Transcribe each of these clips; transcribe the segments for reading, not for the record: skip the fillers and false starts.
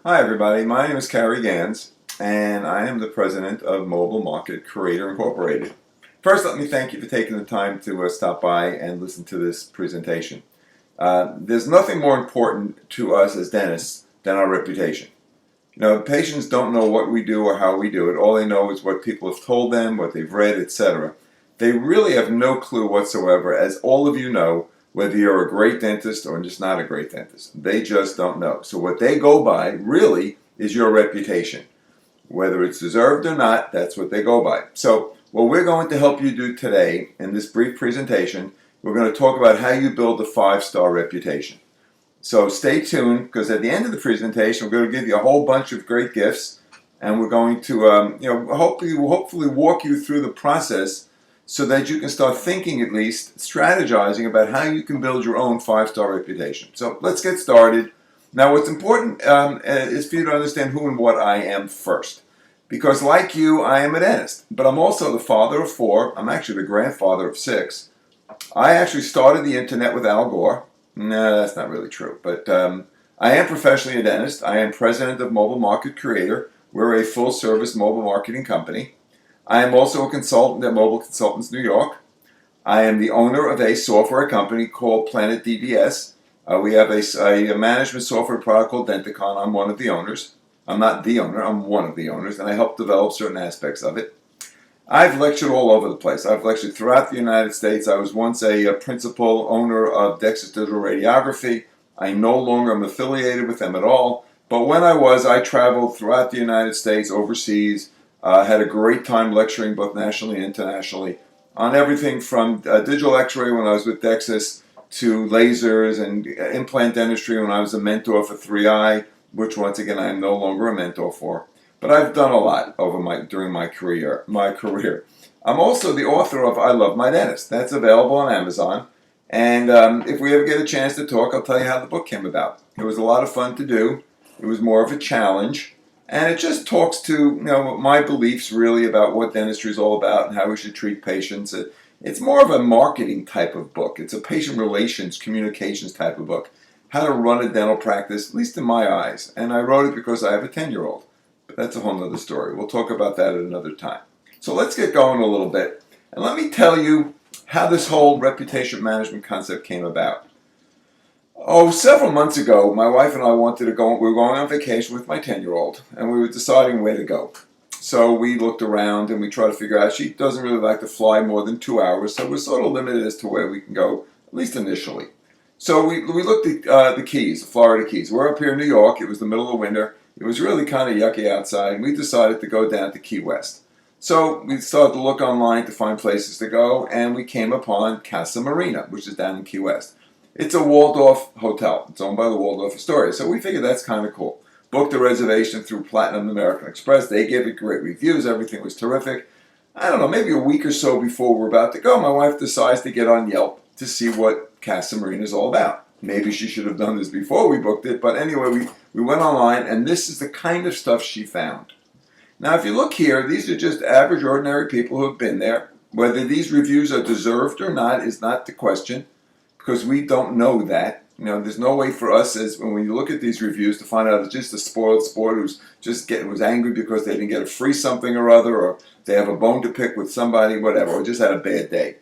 Hi everybody, my name is Cary Gans and I am the president of Mobile Market Creator Incorporated. First, let me thank you for taking the time to stop by and listen to this presentation. There's nothing more important to us as dentists than our reputation. Patients don't know what we do or how we do it. All they know is what people have told them, what they've read, etc. They really have no clue whatsoever, as all of you know, whether you're a great dentist or just not a great dentist. They just don't know. So what they go by really is your reputation. Whether it's deserved or not, that's what they go by. So what we're going to help you do today in this brief presentation, we're going to talk about how you build a 5-star reputation. So stay tuned, because at the end of the presentation, we're going to give you a whole bunch of great gifts, and we're going to hopefully walk you through the process so that you can start thinking, at least strategizing about how you can build your own 5-star reputation. So let's get started. Now what's important is for you to understand who and what I am first. Because like you, I am a dentist, but I'm also the father of 4. I'm actually the grandfather of 6. I actually started the internet with Al Gore. No, that's not really true, but I am professionally a dentist. I am president of Mobile Market Creator. We're a full-service mobile marketing company. I am also a consultant at Mobile Consultants New York. I am the owner of a software company called Planet DBS. We have a management software product called Denticon. I'm one of the owners. I'm not the owner, I'm one of the owners, and I help develop certain aspects of it. I've lectured all over the place. I've lectured throughout the United States. I was once a principal owner of Dexys Digital Radiography. I no longer am affiliated with them at all. But when I was, I traveled throughout the United States, overseas, had a great time lecturing both nationally and internationally on everything from digital x-ray when I was with Dexys to lasers and implant dentistry when I was a mentor for 3i, which once again I am no longer a mentor for. But I've done a lot during my career. I'm also the author of I Love My Dentist. That's available on Amazon. And if we ever get a chance to talk, I'll tell you how the book came about. It was a lot of fun to do. It was more of a challenge. And it just talks to my beliefs really about what dentistry is all about and how we should treat patients. It's more of a marketing type of book. It's a patient relations, communications type of book. How to run a dental practice, at least in my eyes. And I wrote it because I have a 10-year-old. But that's a whole other story. We'll talk about that at another time. So let's get going a little bit. And let me tell you how this whole reputation management concept came about. Several months ago, my wife and I wanted to go. We were going on vacation with my 10-year-old, and we were deciding where to go. So we looked around and we tried to figure out. She doesn't really like to fly more than 2 hours, so we're sort of limited as to where we can go, at least initially. So we looked at the Keys, the Florida Keys. We're up here in New York. It was the middle of winter. It was really kind of yucky outside, and we decided to go down to Key West. So we started to look online to find places to go, and we came upon Casa Marina, which is down in Key West. It's a Waldorf hotel. It's owned by the Waldorf Astoria. So we figured that's kind of cool. Booked a reservation through Platinum American Express. They gave it great reviews. Everything was terrific. I don't know, maybe a week or so before we're about to go, my wife decides to get on Yelp to see what Casa Marina is all about. Maybe she should have done this before we booked it. But anyway, we went online, and this is the kind of stuff she found. Now, if you look here, these are just average, ordinary people who have been there. Whether these reviews are deserved or not is not the question, because we don't know that. There's no way for us, when you look at these reviews, to find out it's just a spoiled sport who's was angry because they didn't get a free something or other, or they have a bone to pick with somebody, whatever, or just had a bad day.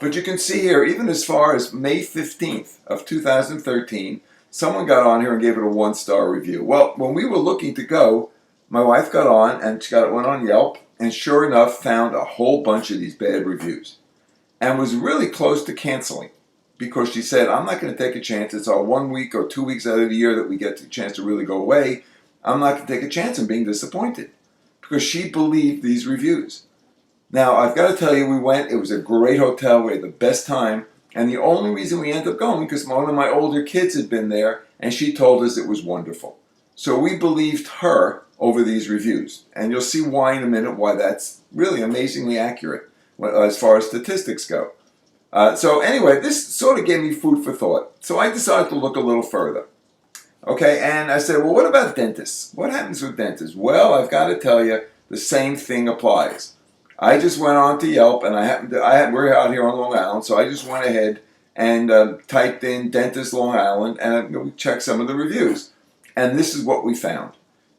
But you can see here, even as far as May 15th of 2013, someone got on here and gave it a 1-star review. Well, when we were looking to go, my wife got on and went on Yelp, and sure enough found a whole bunch of these bad reviews and was really close to canceling, because she said, I'm not going to take a chance. It's our 1 week or 2 weeks out of the year that we get the chance to really go away. I'm not going to take a chance in being disappointed, because she believed these reviews. Now, I've got to tell you, we went. It was a great hotel. We had the best time. And the only reason we ended up going, because one of my older kids had been there, and she told us it was wonderful. So we believed her over these reviews. And you'll see why in a minute, why that's really amazingly accurate as far as statistics go. So anyway, this sort of gave me food for thought. So I decided to look a little further. Okay, and I said, well, what about dentists? What happens with dentists? Well, I've got to tell you, the same thing applies. I just went on to Yelp, and we're out here on Long Island, so I just went ahead and typed in dentist Long Island, and we checked some of the reviews. And this is what we found.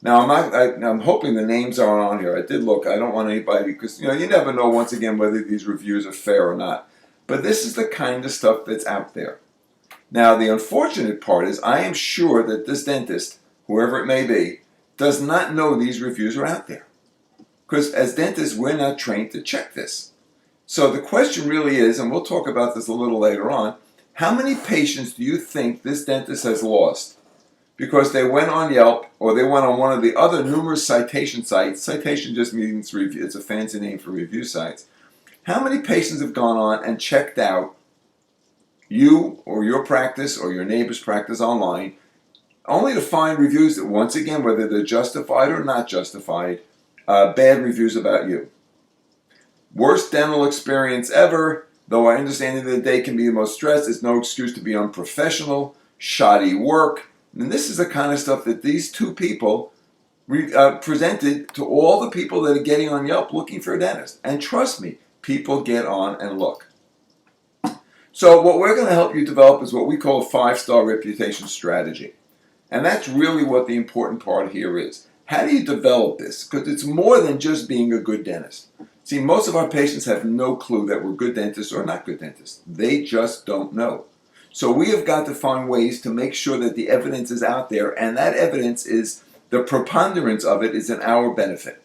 Now, I'm hoping the names aren't on here. I did look. I don't want anybody, because you never know, once again, whether these reviews are fair or not. But this is the kind of stuff that's out there. Now, the unfortunate part is I am sure that this dentist, whoever it may be, does not know these reviews are out there. Because as dentists, we're not trained to check this. So the question really is, and we'll talk about this a little later on, how many patients do you think this dentist has lost because they went on Yelp or they went on one of the other numerous citation sites? Citation just means review. It's a fancy name for review sites. How many patients have gone on and checked out you or your practice or your neighbor's practice online, only to find reviews that, once again, whether they're justified or not justified, bad reviews about you? Worst dental experience ever. Though I understand that the day can be the most stressed, it's no excuse to be unprofessional, shoddy work. And this is the kind of stuff that these two people presented to all the people that are getting on Yelp looking for a dentist. And trust me, people get on and look. So what we're going to help you develop is what we call a 5-star reputation strategy. And that's really what the important part here is. How do you develop this? Because it's more than just being a good dentist. See, most of our patients have no clue that we're good dentists or not good dentists. They just don't know. So we have got to find ways to make sure that the evidence is out there, and that evidence is, the preponderance of it is in our benefit.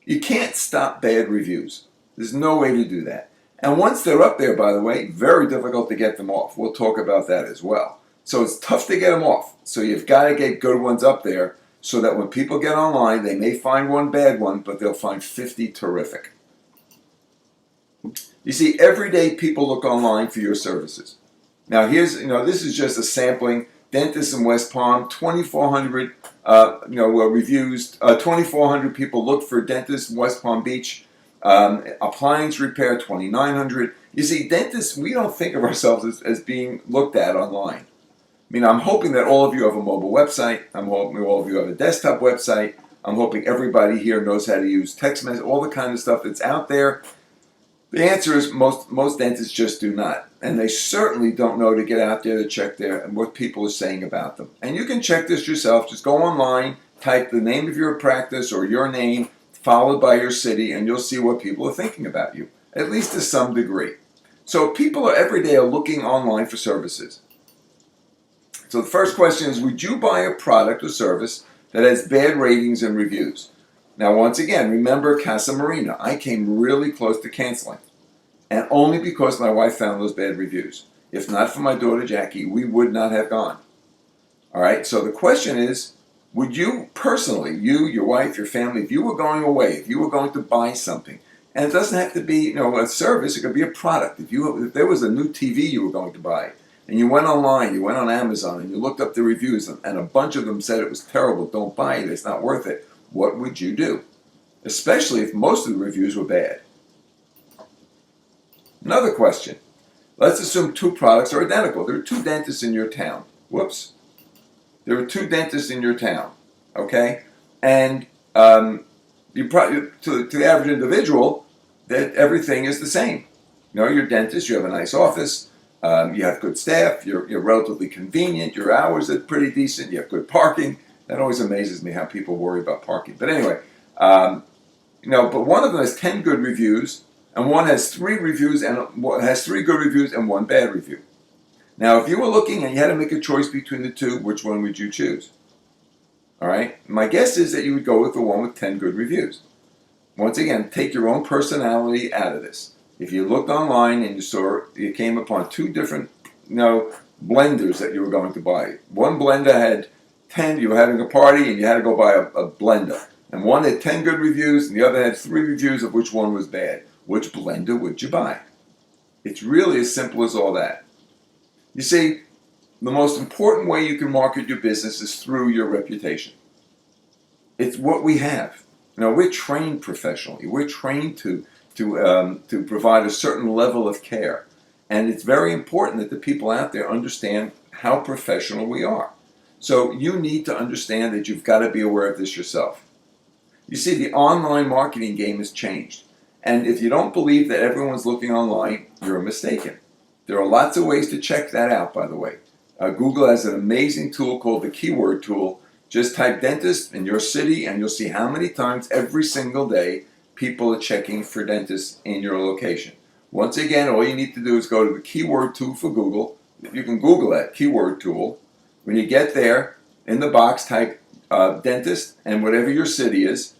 You can't stop bad reviews. There's no way to do that. And once they're up there, by the way, very difficult to get them off. We'll talk about that as well. So it's tough to get them off. So you've got to get good ones up there, so that when people get online, they may find one bad one, but they'll find 50 terrific. You see, every day people look online for your services. Now here's, this is just a sampling. Dentists in West Palm, 2,400 reviews. 2,400 people looked for dentists in West Palm Beach. Appliance repair, 2,900. You see, dentists, we don't think of ourselves as being looked at online. I'm hoping that all of you have a mobile website. I'm hoping all of you have a desktop website. I'm hoping everybody here knows how to use text message, all the kind of stuff that's out there. The answer is most dentists just do not. And they certainly don't know to get out there to check there and what people are saying about them. And you can check this yourself. Just go online, type the name of your practice or your name, followed by your city, and you'll see what people are thinking about you, at least to some degree. So people every day are looking online for services. So the first question is, would you buy a product or service that has bad ratings and reviews? Now, once again, remember Casa Marina. I came really close to canceling, and only because my wife found those bad reviews. If not for my daughter Jackie, we would not have gone. All right, so the question is, would you personally, you, your wife, your family, if you were going away, if you were going to buy something, and it doesn't have to be a service, it could be a product. If there was a new TV you were going to buy, and you went online, you went on Amazon, and you looked up the reviews, and a bunch of them said it was terrible, don't buy it, it's not worth it, what would you do? Especially if most of the reviews were bad. Another question. Let's assume two products are identical. There are two dentists in your town. Whoops. There are two dentists in your town, okay? And you probably, to the average individual, that everything is the same. You're a dentist, you have a nice office, you have good staff, you're relatively convenient, your hours are pretty decent, you have good parking. That always amazes me how people worry about parking. But anyway, but one of them has 10 good reviews, and one has 3 reviews and has 3 good reviews and 1 bad review. Now, if you were looking and you had to make a choice between the two, which one would you choose? All right? My guess is that you would go with the one with 10 good reviews. Once again, take your own personality out of this. If you looked online and you came upon 2 different, blenders that you were going to buy. One blender had 10, you were having a party and you had to go buy a blender. And one had 10 good reviews and the other had 3 reviews of which one was bad. Which blender would you buy? It's really as simple as all that. You see, the most important way you can market your business is through your reputation. It's what we have. We're trained professionally. We're trained to provide a certain level of care. And it's very important that the people out there understand how professional we are. So you need to understand that you've got to be aware of this yourself. You see, the online marketing game has changed. And if you don't believe that everyone's looking online, you're mistaken. There are lots of ways to check that out, by the way. Google has an amazing tool called the Keyword Tool. Just type dentist in your city and you'll see how many times every single day people are checking for dentists in your location. Once again, all you need to do is go to the keyword tool for Google. You can Google that keyword tool. When you get there, in the box, type dentist and whatever your city is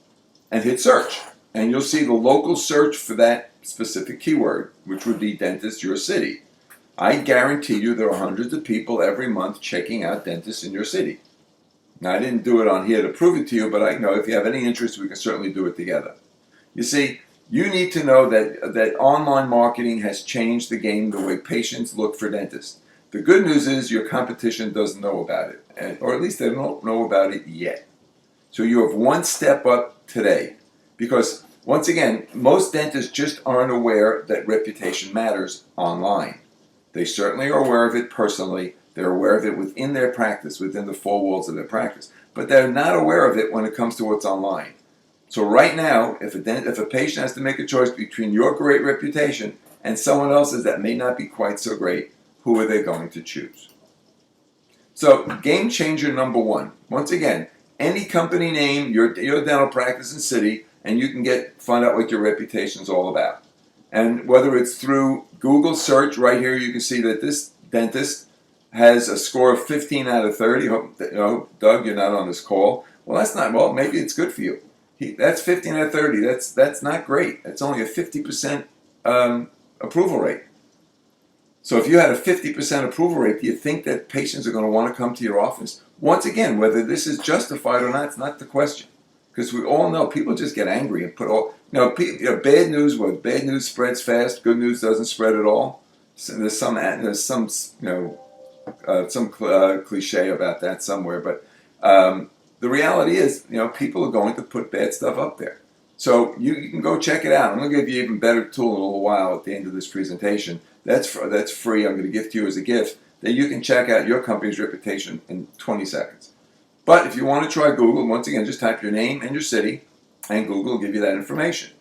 and hit search. And you'll see the local search for that specific keyword, which would be dentist, your city. I guarantee you there are hundreds of people every month checking out dentists in your city. Now, I didn't do it on here to prove it to you, but I know if you have any interest, we can certainly do it together. You see, you need to know that online marketing has changed the game, the way patients look for dentists. The good news is your competition doesn't know about it, or at least they don't know about it yet. So you have one step up today, because once again, most dentists just aren't aware that reputation matters online. They certainly are aware of it personally. They're aware of it within their practice, within the four walls of their practice. But they're not aware of it when it comes to what's online. So right now, if a patient has to make a choice between your great reputation and someone else's that may not be quite so great, who are they going to choose? So game changer number one. Once again, any company name, your dental practice and city, and you can find out what your reputation is all about. And whether it's through Google search, right here you can see that this dentist has a score of 15 out of 30. Doug, you're not on this call. Well, that's not, well, maybe it's good for you. That's 15 out of 30. That's not great. That's only a 50% approval rate. So if you had a 50% approval rate, do you think that patients are going to want to come to your office? Once again, whether this is justified or not, it's not the question. Because we all know people just get angry and bad news spreads fast, good news doesn't spread at all. So there's some cliche about that somewhere, but the reality is, people are going to put bad stuff up there. So you can go check it out. I'm going to give you an even better tool in a little while at the end of this presentation. That's free. I'm going to give to you as a gift that you can check out your company's reputation in 20 seconds. But if you want to try Google, once again, just type your name and your city, and Google will give you that information.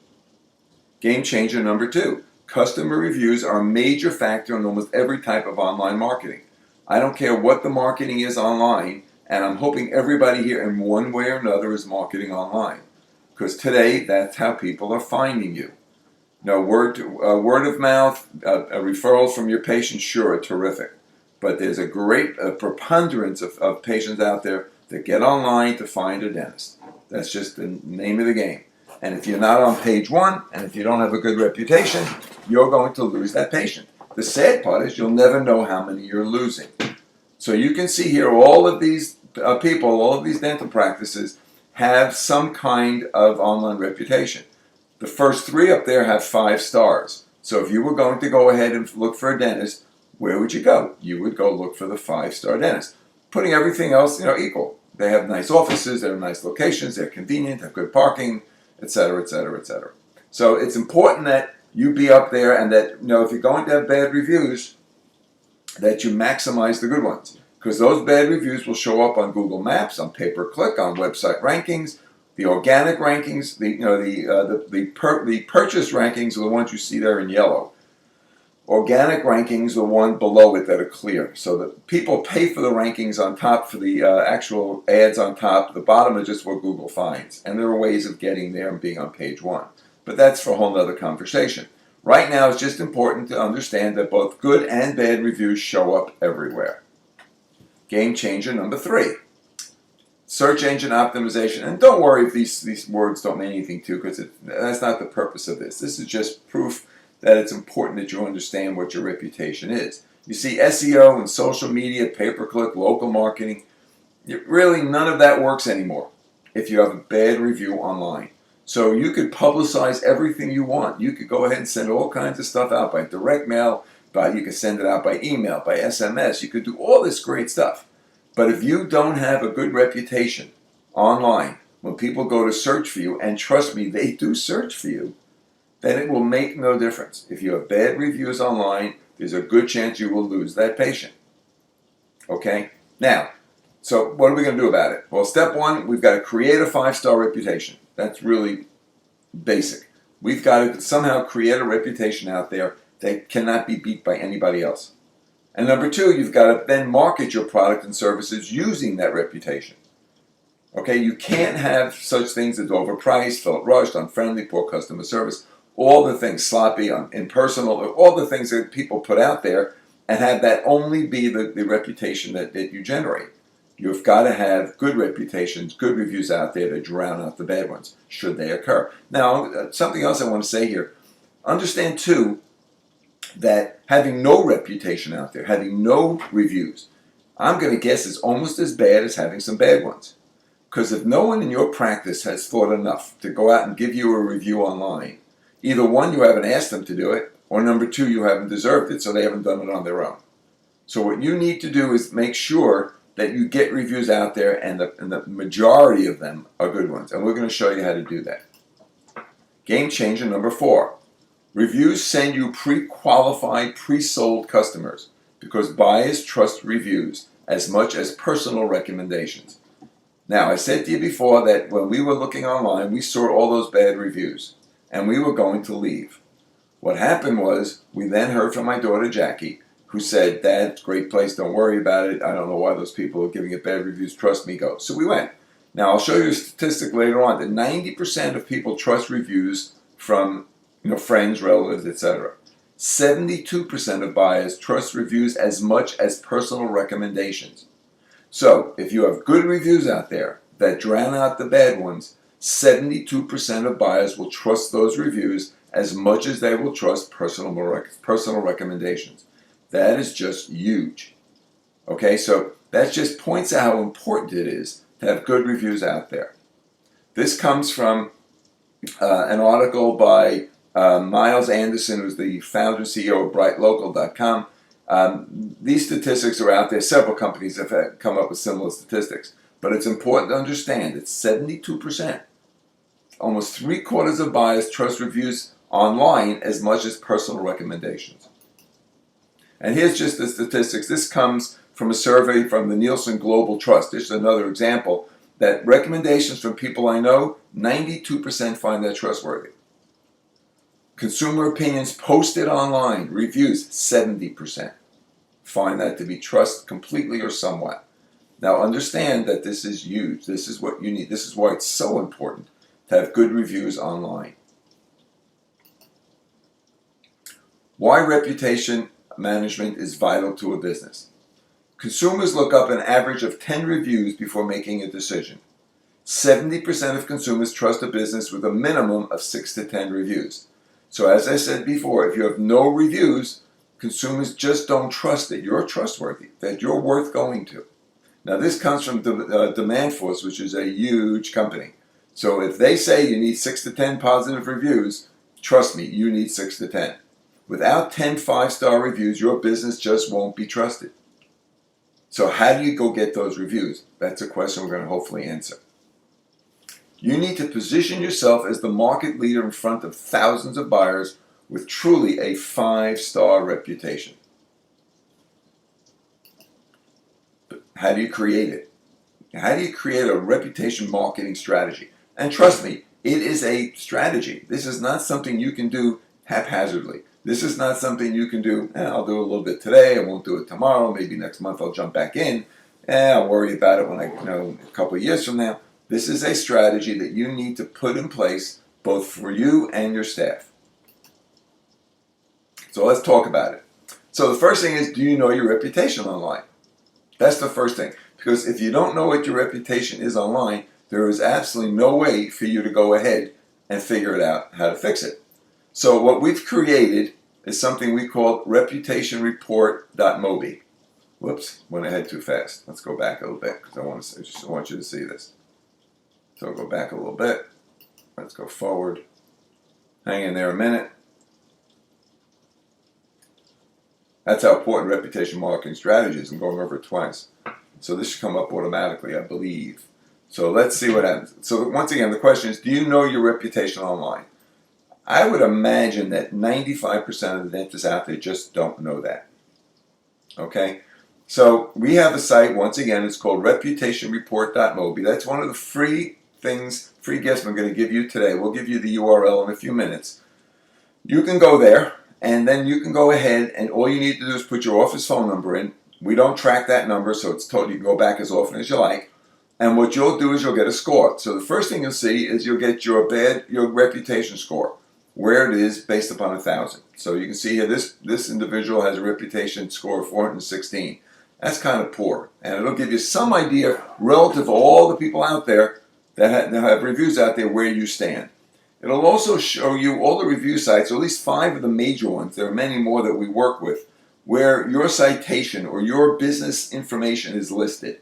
Game changer number two. Customer reviews are a major factor in almost every type of online marketing. I don't care what the marketing is online, and I'm hoping everybody here in one way or another is marketing online. Because today, that's how people are finding you. Word of mouth, referrals from your patients, sure, terrific. But there's a great preponderance of patients out there that get online to find a dentist. That's just the name of the game. And if you're not on page one, and if you don't have a good reputation, you're going to lose that patient. The sad part is you'll never know how many you're losing. So you can see here all of these people, all of these dental practices have some kind of online reputation. The first three up there have 5 stars. So if you were going to go ahead and look for a dentist, where would you go? You would go look for the 5-star dentist. Putting everything else, equal. They have nice offices, they have nice locations, they're convenient, have good parking, etc., etc., etc. So it's important that you be up there and that, if you're going to have bad reviews, that you maximize the good ones. Because those bad reviews will show up on Google Maps, on pay-per-click, on website rankings, the organic rankings, the purchase rankings are the ones you see there in yellow. Organic rankings, the one below it that are clear. So that people pay for the rankings on top, for the actual ads on top. The bottom is just what Google finds. And there are ways of getting there and being on page one. But that's for a whole other conversation. Right now, it's just important to understand that both good and bad reviews show up everywhere. Game changer number 3. Search engine optimization. And don't worry if these words don't mean anything to you, because that's not the purpose of this. This is just proof that it's important that you understand what your reputation is. You see, SEO and social media, pay-per-click, local marketing, really none of that works anymore if you have a bad review online. So you could publicize everything you want. You could go ahead and send all kinds of stuff out by direct mail, you could send it out by email, by SMS. You could do all this great stuff. But if you don't have a good reputation online, when people go to search for you, and trust me, they do search for you, then it will make no difference. If you have bad reviews online, there's a good chance you will lose that patient. Okay? Now, so what are we going to do about it? Well, step 1, we've got to create a 5-star reputation. That's really basic. We've got to somehow create a reputation out there that cannot be beat by anybody else. And number 2, you've got to then market your product and services using that reputation. Okay, you can't have such things as overpriced, felt rushed, unfriendly, poor customer service, all the things, sloppy, impersonal, all the things that people put out there, and have that only be the reputation that you generate. You've got to have good reputations, good reviews out there to drown out the bad ones, should they occur. Now, something else I want to say here. Understand, too, that having no reputation out there, having no reviews, I'm going to guess is almost as bad as having some bad ones. Because if no one in your practice has thought enough to go out and give you a review online, either one, you haven't asked them to do it, or number two, you haven't deserved it, so they haven't done it on their own. So what you need to do is make sure that you get reviews out there, and the majority of them are good ones. And we're going to show you how to do that. Game changer number 4. Reviews send you pre-qualified, pre-sold customers because buyers trust reviews as much as personal recommendations. Now, I said to you before that when we were looking online, we saw all those bad reviews, and we were going to leave. What happened was, we then heard from my daughter Jackie, who said, "Dad, great place, don't worry about it. I don't know why those people are giving it bad reviews. Trust me, go." So we went. Now, I'll show you a statistic later on that 90% of people trust reviews from friends, relatives, etc. 72% of buyers trust reviews as much as personal recommendations. So, if you have good reviews out there that drown out the bad ones, 72% of buyers will trust those reviews as much as they will trust personal recommendations. That is just huge. Okay, so that just points out how important it is to have good reviews out there. This comes from an article by Miles Anderson, who's the founder and CEO of BrightLocal.com. These statistics are out there. Several companies have come up with similar statistics. But it's important to understand that 72%, almost 3/4 of buyers trust reviews online as much as personal recommendations. And here's just the statistics. This comes from a survey from the Nielsen Global Trust. This is another example that recommendations from people I know, 92% find that trustworthy. Consumer opinions posted online, reviews, 70% find that to be trust completely or somewhat. Now understand that this is huge. This is what you need. This is why it's so important to have good reviews online. Why reputation management is vital to a business. Consumers look up an average of 10 reviews before making a decision. 70% of consumers trust a business with a minimum of 6 to 10 reviews. So as I said before, if you have no reviews, consumers just don't trust that you're trustworthy, that you're worth going to. Now this comes from Demandforce, which is a huge company. So if they say you need 6 to 10 positive reviews, trust me, you need 6 to 10. Without 10 5-star reviews, your business just won't be trusted. So how do you go get those reviews? That's a question we're going to hopefully answer. You need to position yourself as the market leader in front of thousands of buyers with truly a 5-star reputation. But how do you create it? How do you create a reputation marketing strategy? And trust me, it is a strategy. This is not something you can do haphazardly. This is not something you can do, I'll do a little bit today, I won't do it tomorrow, maybe next month I'll jump back in, I'll worry about it when a couple of years from now. This is a strategy that you need to put in place both for you and your staff. So let's talk about it. So the first thing is, do you know your reputation online? That's the first thing. Because if you don't know what your reputation is online, there is absolutely no way for you to go ahead and figure it out how to fix it. So what we've created is something we call reputationreport.mobi. Whoops, went ahead too fast. Let's go back a little bit because I just want you to see this. So go back a little bit. Let's go forward. Hang in there a minute. That's how important reputation marketing strategy is. I'm going over it twice. So this should come up automatically, I believe. So let's see what happens. So once again, the question is, do you know your reputation online? I would imagine that 95% of the dentists out there just don't know that. Okay? So we have a site, once again, it's called reputationreport.mobi. That's one of the free gifts I'm going to give you today. We'll give you the URL in a few minutes. You can go there, and then you can go ahead, and all you need to do is put your office phone number in. We don't track that number, so it's told you can go back as often as you like. And what you'll do is you'll get a score. So the first thing you'll see is you'll get your reputation score, where it is based upon 1,000. So you can see here this individual has a reputation score of 416. That's kind of poor, and it'll give you some idea relative to all the people out there that have reviews out there where you stand. It'll also show you all the review sites, or at least 5 of the major ones. There are many more that we work with, where your citation or your business information is listed.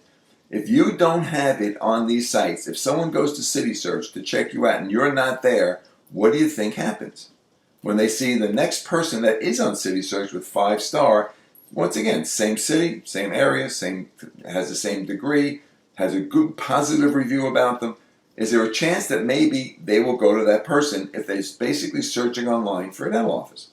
If you don't have it on these sites, if someone goes to CitySearch to check you out and you're not there, what do you think happens? When they see the next person that is on CitySearch with 5-star, once again, same city, same area, has the same degree, has a good positive review about them, is there a chance that maybe they will go to that person if they're basically searching online for a dental office?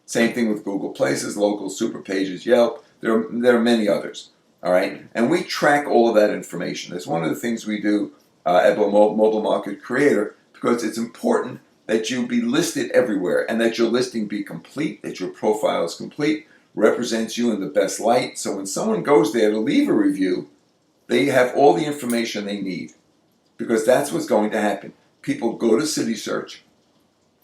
Same thing with Google Places, Local, Super Pages, Yelp. There are many others. All right, and we track all of that information. That's one of the things we do at Mobile Market Creator, because it's important that you be listed everywhere and that your listing be complete, that your profile is complete, represents you in the best light. So when someone goes there to leave a review, they have all the information they need, because that's what's going to happen. People go to CitySearch,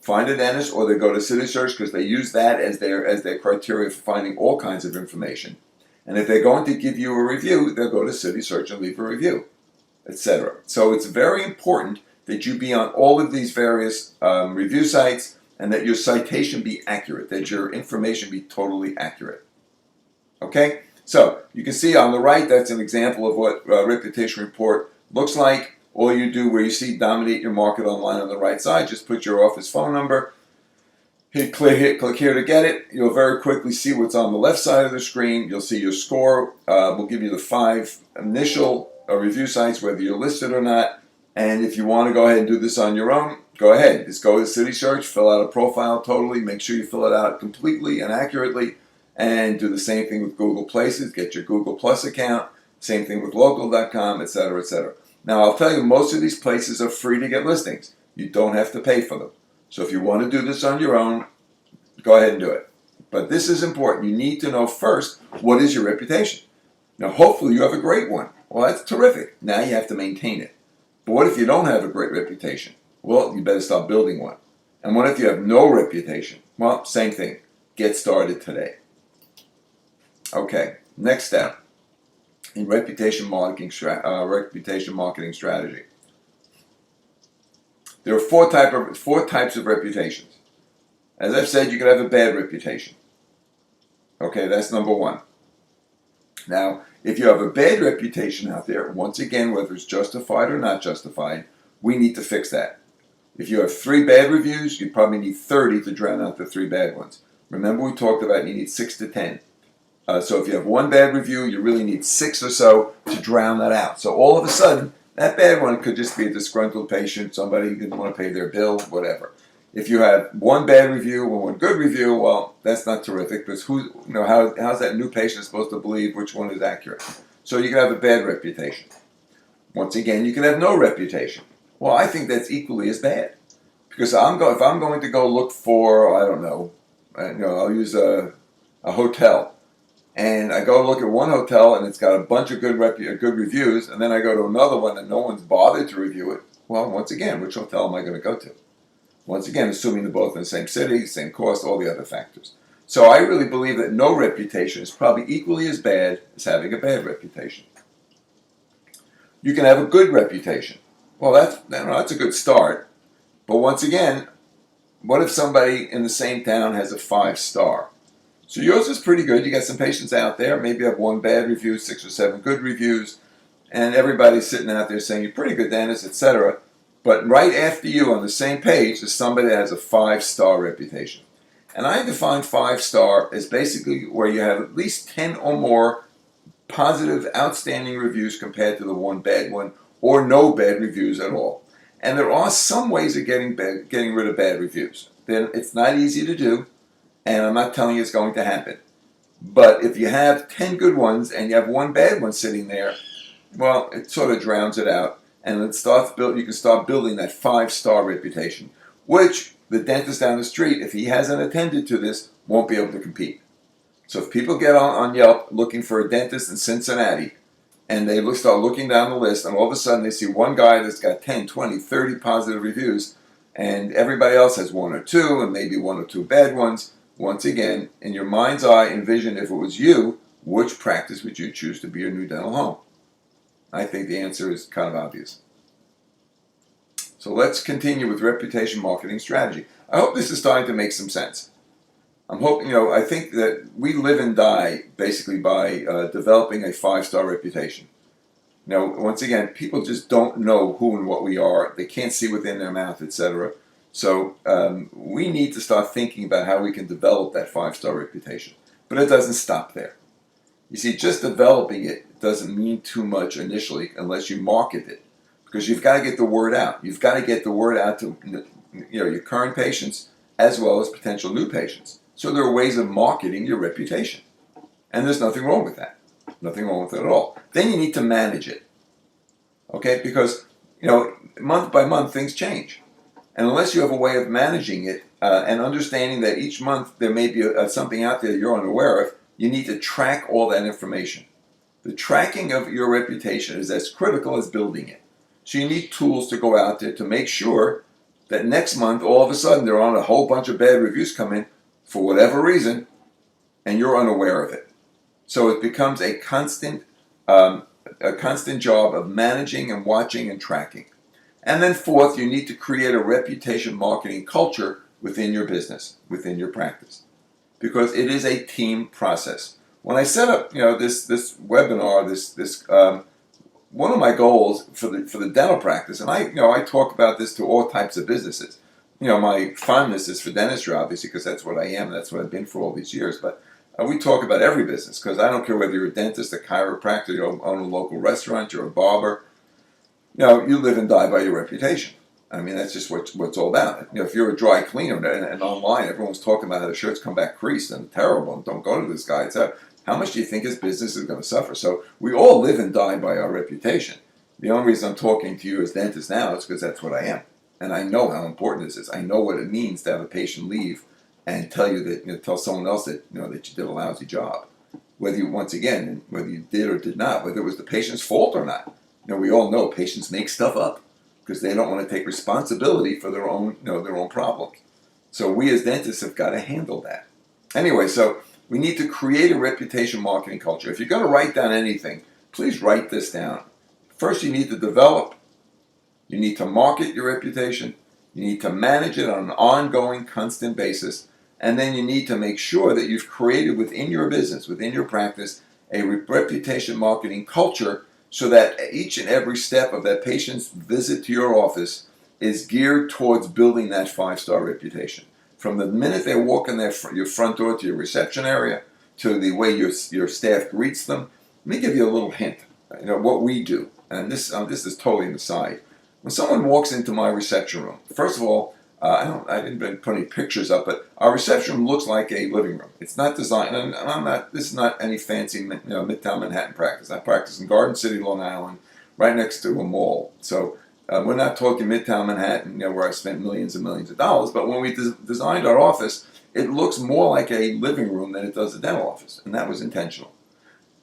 find a dentist, or they go to CitySearch because they use that as their criteria for finding all kinds of information. And if they're going to give you a review, they'll go to CitySearch and leave a review, etc. So it's very important that you be on all of these various review sites, and that your citation be accurate, that your information be totally accurate. Okay? So you can see on the right, that's an example of what a reputation report looks like. All you do, where you see dominate your market online on the right side, just put your office phone number, click here to get it. You'll very quickly see what's on the left side of the screen. You'll see your score. We'll give you the 5 initial review sites, whether you're listed or not. And if you want to go ahead and do this on your own, go ahead. Just go to CitySearch, fill out a profile totally. Make sure you fill it out completely and accurately. And do the same thing with Google Places. Get your Google Plus account. Same thing with Local.com, etc., etc. Now, I'll tell you, most of these places are free to get listings. You don't have to pay for them. So if you want to do this on your own, go ahead and do it. But this is important. You need to know first, what is your reputation? Now, hopefully you have a great one. Well, that's terrific. Now you have to maintain it. But what if you don't have a great reputation? Well, you better start building one. And what if you have no reputation? Well, same thing. Get started today. Okay, next step in reputation marketing strategy. There are four types of reputations. As I've said, you can have a bad reputation. Okay, that's number one. Now, if you have a bad reputation out there, once again, whether it's justified or not justified, we need to fix that. If you have 3 bad reviews, you probably need 30 to drown out the 3 bad ones. Remember, we talked about you need 6 to 10. So if you have 1 bad review, you really need 6 or so to drown that out. So all of a sudden, that bad one could just be a disgruntled patient, somebody who didn't want to pay their bill, whatever. If you have 1 bad review or 1 good review, well, that's not terrific, because how's that new patient supposed to believe which one is accurate? So you can have a bad reputation. Once again, you can have no reputation. Well, I think that's equally as bad, because if I'm going to go look for, I don't know, I'll use a hotel, and I go look at one hotel and it's got a bunch of good reviews, and then I go to another one and no one's bothered to review it. Well, once again, which hotel am I going to go to? Once again, assuming they're both in the same city, same cost, all the other factors. So I really believe that no reputation is probably equally as bad as having a bad reputation. You can have a good reputation. Well, that's a good start. But once again, what if somebody in the same town has a 5-star? So yours is pretty good. You got some patients out there. Maybe you have 1 bad review, 6 or 7 good reviews, and everybody's sitting out there saying you're pretty good dentist, etc. But right after you on the same page is somebody that has a 5-star reputation. And I define 5-star as basically where you have at least 10 or more positive, outstanding reviews compared to the 1 bad one, or no bad reviews at all. And there are some ways of getting rid of bad reviews. Then it's not easy to do, and I'm not telling you it's going to happen. But if you have 10 good ones and you have 1 bad one sitting there, well, it sort of drowns it out. And you can start building that 5-star reputation, which the dentist down the street, if he hasn't attended to this, won't be able to compete. So if people get on Yelp looking for a dentist in Cincinnati, and they start looking down the list, and all of a sudden they see one guy that's got 10, 20, 30 positive reviews, and everybody else has one or two, and maybe one or two bad ones. Once again, in your mind's eye, envision if it was you, which practice would you choose to be your new dental home? I think the answer is kind of obvious. So let's continue with reputation marketing strategy. I hope this is starting to make some sense. I'm hoping, I think that we live and die basically by developing a 5-star reputation. Once again, people just don't know who and what we are. They can't see within their mouth, etc. So we need to start thinking about how we can develop that 5-star reputation. But it doesn't stop there. You see, just developing it doesn't mean too much initially unless you market it. Because you've got to get the word out. You've got to get the word out to your current patients as well as potential new patients. So there are ways of marketing your reputation. And there's nothing wrong with that. Nothing wrong with it at all. Then you need to manage it. Okay? Because, month by month things change. And unless you have a way of managing it and understanding that each month there may be something out there you're unaware of, you need to track all that information. The tracking of your reputation is as critical as building it. So you need tools to go out there to make sure that next month all of a sudden there aren't a whole bunch of bad reviews come in for whatever reason, and you're unaware of it. So it becomes a constant job of managing and watching and tracking. And then fourth, you need to create a reputation marketing culture within your business, within your practice, because it is a team process. When I set up, this webinar, one of my goals for the dental practice, and I talk about this to all types of businesses. My fondness is for dentistry, obviously, because that's what I am. That's what I've been for all these years. But we talk about every business, because I don't care whether you're a dentist, a chiropractor, you own a local restaurant, you're a barber. You live and die by your reputation. I mean, that's just what it's all about. If you're a dry cleaner and online, everyone's talking about how the shirts come back creased and terrible, and don't go to this guy. How much do you think his business is going to suffer? So we all live and die by our reputation. The only reason I'm talking to you as dentist now is because that's what I am. And I know how important this is. I know what it means to have a patient leave and tell you that, tell someone else that, that you did a lousy job. Whether you did or did not, whether it was the patient's fault or not. We all know patients make stuff up because they don't want to take responsibility for their own problems. So we as dentists have got to handle that. Anyway, so we need to create a reputation marketing culture. If you're going to write down anything, please write this down. First, you need to develop. You need to market your reputation. You need to manage it on an ongoing, constant basis. And then you need to make sure that you've created within your business, within your practice, a reputation marketing culture so that each and every step of that patient's visit to your office is geared towards building that 5-star reputation. From the minute they walk in your front door to your reception area, to the way your staff greets them. Let me give you a little hint. What we do, and this is totally an aside. When someone walks into my reception room, first of all, I didn't put any pictures up, but our reception room looks like a living room. It's not designed, and this is not any fancy Midtown Manhattan practice. I practice in Garden City, Long Island, right next to a mall. So we're not talking Midtown Manhattan, where I spent millions and millions of dollars. But when we designed our office, it looks more like a living room than it does a dental office, and that was intentional.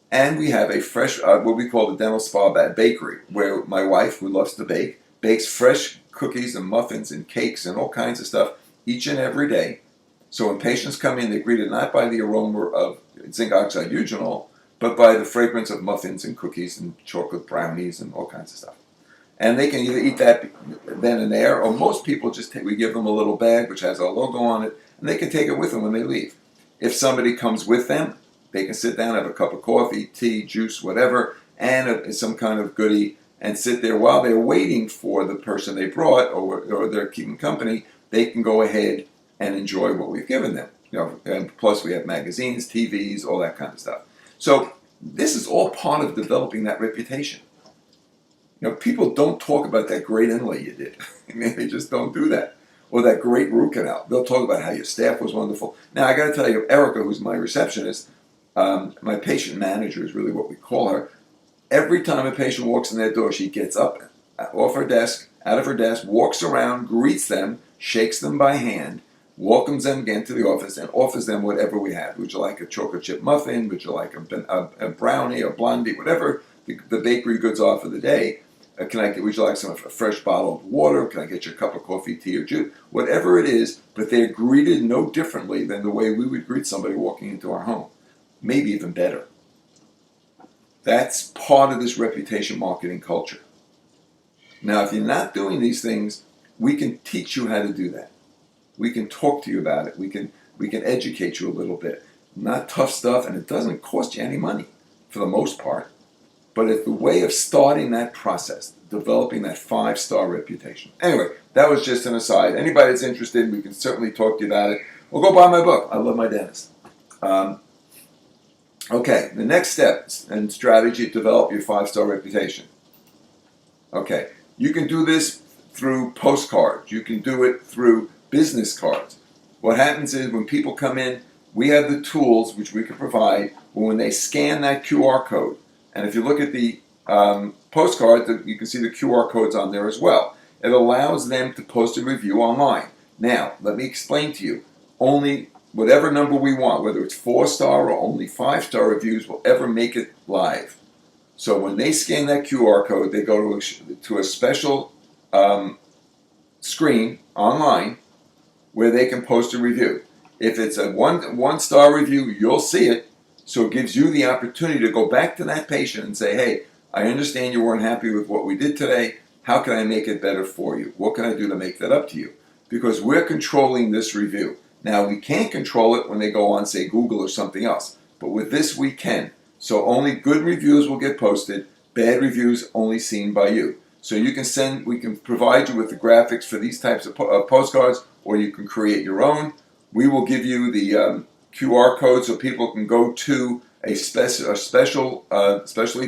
And we have a fresh, what we call the Dental Spa Bakery, where my wife, who loves to bake, bakes fresh cookies and muffins and cakes and all kinds of stuff each and every day. So when patients come in, they're greeted not by the aroma of zinc oxide eugenol, but by the fragrance of muffins and cookies and chocolate brownies and all kinds of stuff. And they can either eat that then and there, or most people we give them a little bag which has our logo on it, and they can take it with them when they leave. If somebody comes with them, they can sit down, have a cup of coffee, tea, juice, whatever, and some kind of goodie, and sit there while they're waiting for the person they brought or they're keeping company. They can go ahead and enjoy what we've given them. And plus we have magazines, TVs, all that kind of stuff. So this is all part of developing that reputation. People don't talk about that great inlay you did. They just don't do that. Or that great root canal. They'll talk about how your staff was wonderful. Now, I got to tell you, Erica, who's my receptionist, my patient manager is really what we call her. Every time a patient walks in their door, she gets up off her desk, out of her desk, walks around, greets them, shakes them by hand, welcomes them again to the office, and offers them whatever we have. Would you like a chocolate chip muffin? Would you like a brownie, a blondie, whatever the bakery goods are for the day. Would you like some fresh bottled water? Can I get you a cup of coffee, tea, or juice? Whatever it is, but they're greeted no differently than the way we would greet somebody walking into our home. Maybe even better. That's part of this reputation marketing culture. Now, if you're not doing these things, we can teach you how to do that. We can talk to you about it. We can educate you a little bit. Not tough stuff, and it doesn't cost you any money for the most part. But it's the way of starting that process, developing that 5-star reputation. Anyway, that was just an aside. Anybody that's interested, we can certainly talk to you about it. Or go buy my book. I love my dentist. Okay, the next step and strategy to develop your 5-star reputation. Okay, you can do this through postcards. You can do it through business cards. What happens is when people come in, we have the tools which we can provide when they scan that QR code. And if you look at the postcard, you can see the QR codes on there as well. It allows them to post a review online. Now, let me explain to you. Only whatever number we want, whether it's 4-star or only 5-star reviews, will ever make it live. So when they scan that QR code, they go to a special screen online where they can post a review. If it's a one-star review, you'll see it. So it gives you the opportunity to go back to that patient and say, hey, I understand you weren't happy with what we did today. How can I make it better for you? What can I do to make that up to you? Because we're controlling this review. Now, we can't control it when they go on, say, Google or something else. But with this, we can. So only good reviews will get posted. Bad reviews only seen by you. So we can provide you with the graphics for these types of postcards, or you can create your own. We will give you the QR code so people can go to a specially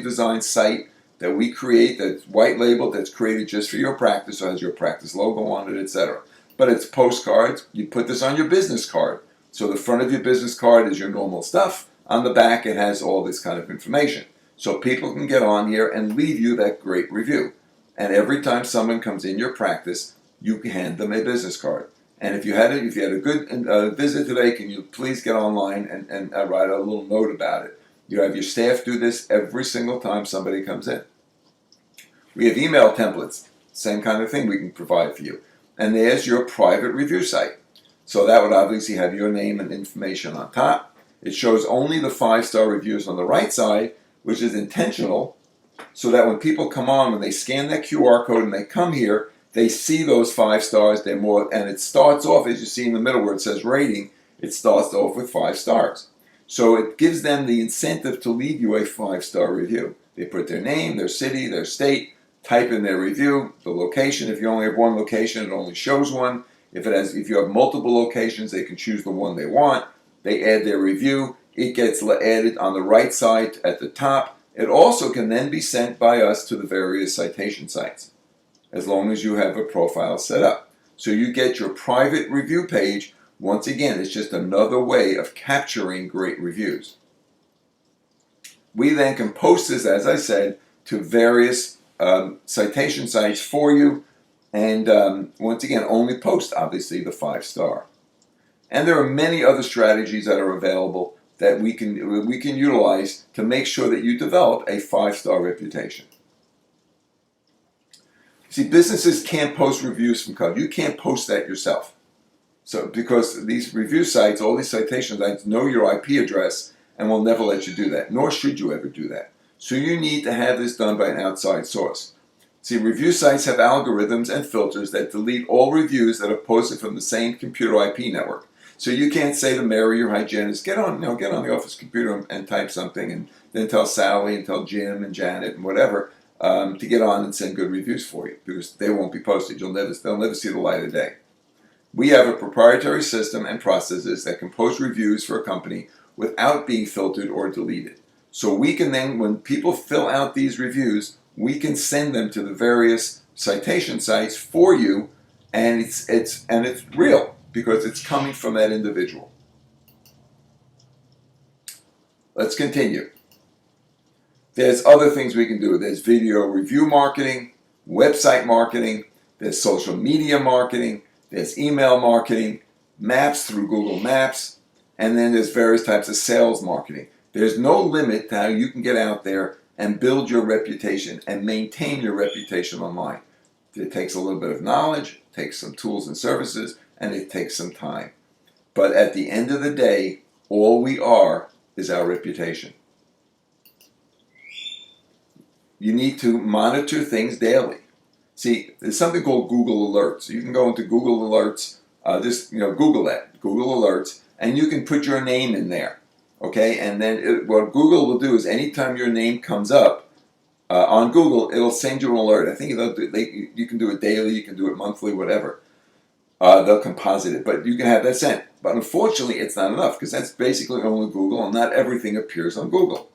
designed site that we create, that's white labeled, that's created just for your practice, so it has your practice logo on it, etc. But it's postcards. You put this on your business card. So the front of your business card is your normal stuff. On the back, it has all this kind of information. So people can get on here and leave you that great review. And every time someone comes in your practice, you can hand them a business card. And if you had a good visit today, can you please get online and write a little note about it? You have your staff do this every single time somebody comes in. We have email templates, same kind of thing we can provide for you. And there's your private review site. So that would obviously have your name and information on top. It shows only the 5-star reviews on the right side, which is intentional, so that when people come on, when they scan that QR code and they come here, they see those 5 stars. They're more, and it starts off, as you see in the middle where it says rating, it starts off with 5 stars. So it gives them the incentive to leave you a 5-star review. They put their name, their city, their state, type in their review, the location. If you only have one location, it only shows one. If you have multiple locations, they can choose the one they want. They add their review. It gets added on the right side at the top. It also can then be sent by us to the various citation sites, as long as you have a profile set up. So you get your private review page. Once again, it's just another way of capturing great reviews. We then can post this, as I said, to various citation sites for you. And once again, only post, obviously, the 5-star. And there are many other strategies that are available that we can utilize to make sure that you develop a 5-star reputation. See, businesses can't post reviews from code. You can't post that yourself. So, because these review sites, all these citation sites, know your IP address and will never let you do that, nor should you ever do that. So you need to have this done by an outside source. See, review sites have algorithms and filters that delete all reviews that are posted from the same computer IP network. So you can't say to Mary, your hygienist, get on the office computer and type something, and then tell Sally and tell Jim and Janet and whatever to get on and send good reviews for you, because they won't be posted. They'll never see the light of day. We have a proprietary system and processes that can post reviews for a company without being filtered or deleted. So we can then, when people fill out these reviews, we can send them to the various citation sites for you, and it's real because it's coming from that individual. Let's continue. There's other things we can do. There's video review marketing, website marketing, there's social media marketing, there's email marketing, maps through Google Maps, and then there's various types of sales marketing. There's no limit to how you can get out there and build your reputation and maintain your reputation online. It takes a little bit of knowledge, it takes some tools and services, and it takes some time. But at the end of the day, all we are is our reputation. You need to monitor things daily. See, there's something called Google Alerts. You can go into Google Alerts, Google that, Google Alerts, and you can put your name in there, okay? And then what Google will do is anytime your name comes up on Google, it'll send you an alert. I think you can do it daily, you can do it monthly, whatever. They'll composite it, but you can have that sent. But unfortunately, it's not enough because that's basically only Google, and not everything appears on Google.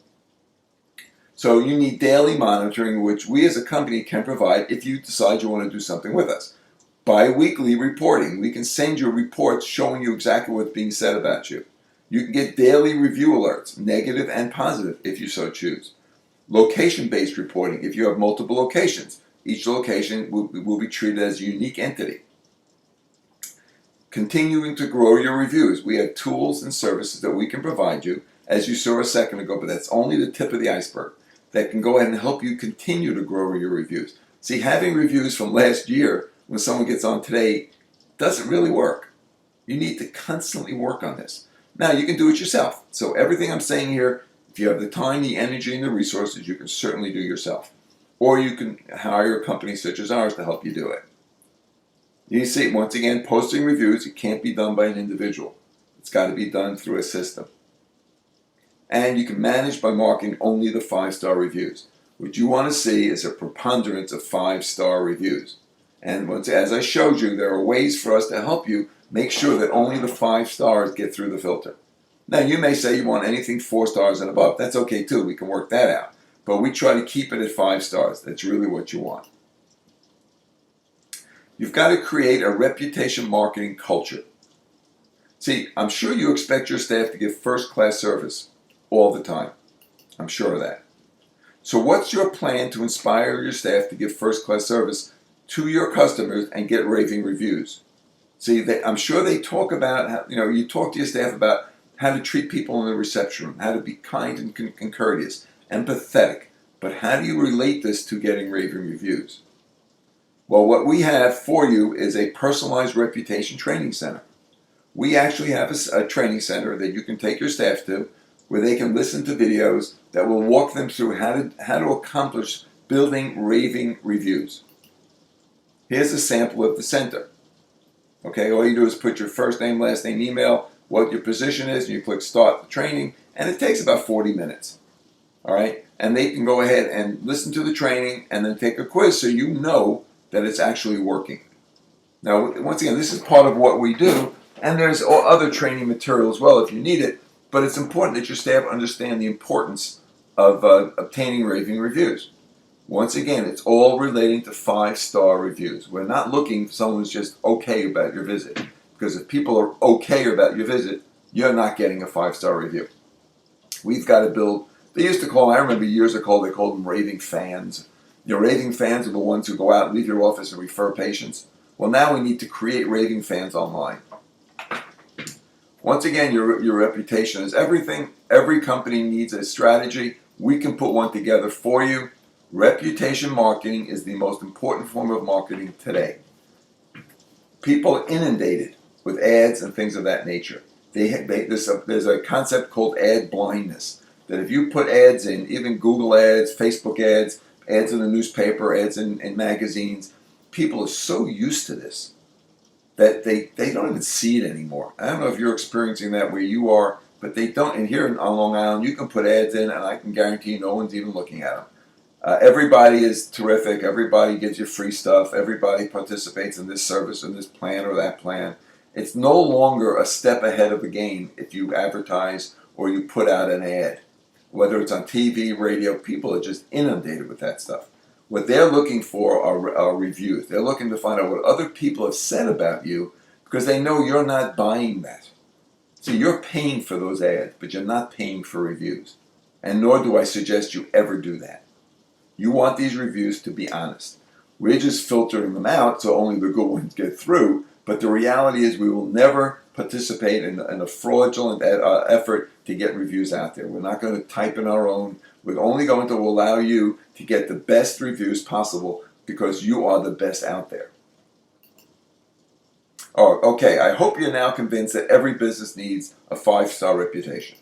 So you need daily monitoring, which we as a company can provide if you decide you want to do something with us. Bi-weekly reporting. We can send you reports showing you exactly what's being said about you. You can get daily review alerts, negative and positive, if you so choose. Location-based reporting. If you have multiple locations, each location will be treated as a unique entity. Continuing to grow your reviews. We have tools and services that we can provide you, as you saw a second ago, but that's only the tip of the iceberg, that can go ahead and help you continue to grow your reviews. See, having reviews from last year when someone gets on today doesn't really work. You need to constantly work on this. Now, you can do it yourself. So everything I'm saying here, if you have the time, the energy, and the resources, you can certainly do yourself. Or you can hire a company such as ours to help you do it. You see, once again, posting reviews, it can't be done by an individual. It's got to be done through a system. And you can manage by marking only the 5-star reviews. What you want to see is a preponderance of 5-star reviews. And as I showed you, there are ways for us to help you make sure that only the 5 stars get through the filter. Now, you may say you want anything 4 stars and above. That's okay too. We can work that out. But we try to keep it at 5 stars. That's really what you want. You've got to create a reputation marketing culture. See, I'm sure you expect your staff to give first-class service all the time. I'm sure of that. So what's your plan to inspire your staff to give first-class service to your customers and get raving reviews? See, I'm sure they talk about how, you talk to your staff about how to treat people in the reception room, how to be kind and courteous, empathetic. But how do you relate this to getting raving reviews? Well, what we have for you is a personalized reputation training center. We actually have a training center that you can take your staff to, where they can listen to videos that will walk them through how to accomplish building raving reviews. Here's a sample of the center. Okay, all you do is put your first name, last name, email, what your position is, and you click start the training, and it takes about 40 minutes. All right, and they can go ahead and listen to the training and then take a quiz so you know that it's actually working. Now, once again, this is part of what we do, and there's other training material as well if you need it, but it's important that your staff understand the importance of obtaining raving reviews. Once again, it's all relating to 5-star reviews. We're not looking for someone who's just okay about your visit, because if people are okay about your visit, you're not getting a 5-star review. We've got to build, I remember years ago, they called them raving fans. Your raving fans are the ones who go out, leave your office, and refer patients. Well, now we need to create raving fans online. Once again, your reputation is everything. Every company needs a strategy. We can put one together for you. Reputation marketing is the most important form of marketing today. People are inundated with ads and things of that nature. There's a concept called ad blindness, that if you put ads in, even Google ads, Facebook ads, ads in the newspaper, ads in magazines, people are so used to this that they don't even see it anymore. I don't know if you're experiencing that where you are, but they don't. And here on Long Island, you can put ads in, and I can guarantee you no one's even looking at them. Everybody is terrific. Everybody gives you free stuff. Everybody participates in this service, in this plan or that plan. It's no longer a step ahead of the game if you advertise or you put out an ad. Whether it's on TV, radio, people are just inundated with that stuff. What they're looking for are reviews. They're looking to find out what other people have said about you because they know you're not buying that. So you're paying for those ads, but you're not paying for reviews. And nor do I suggest you ever do that. You want these reviews to be honest. We're just filtering them out so only the good ones get through, but the reality is we will never participate in a fraudulent effort to get reviews out there. We're not going to type in our own. We're only going to allow you to get the best reviews possible because you are the best out there. Oh, okay, I hope you're now convinced that every business needs a 5-star reputation.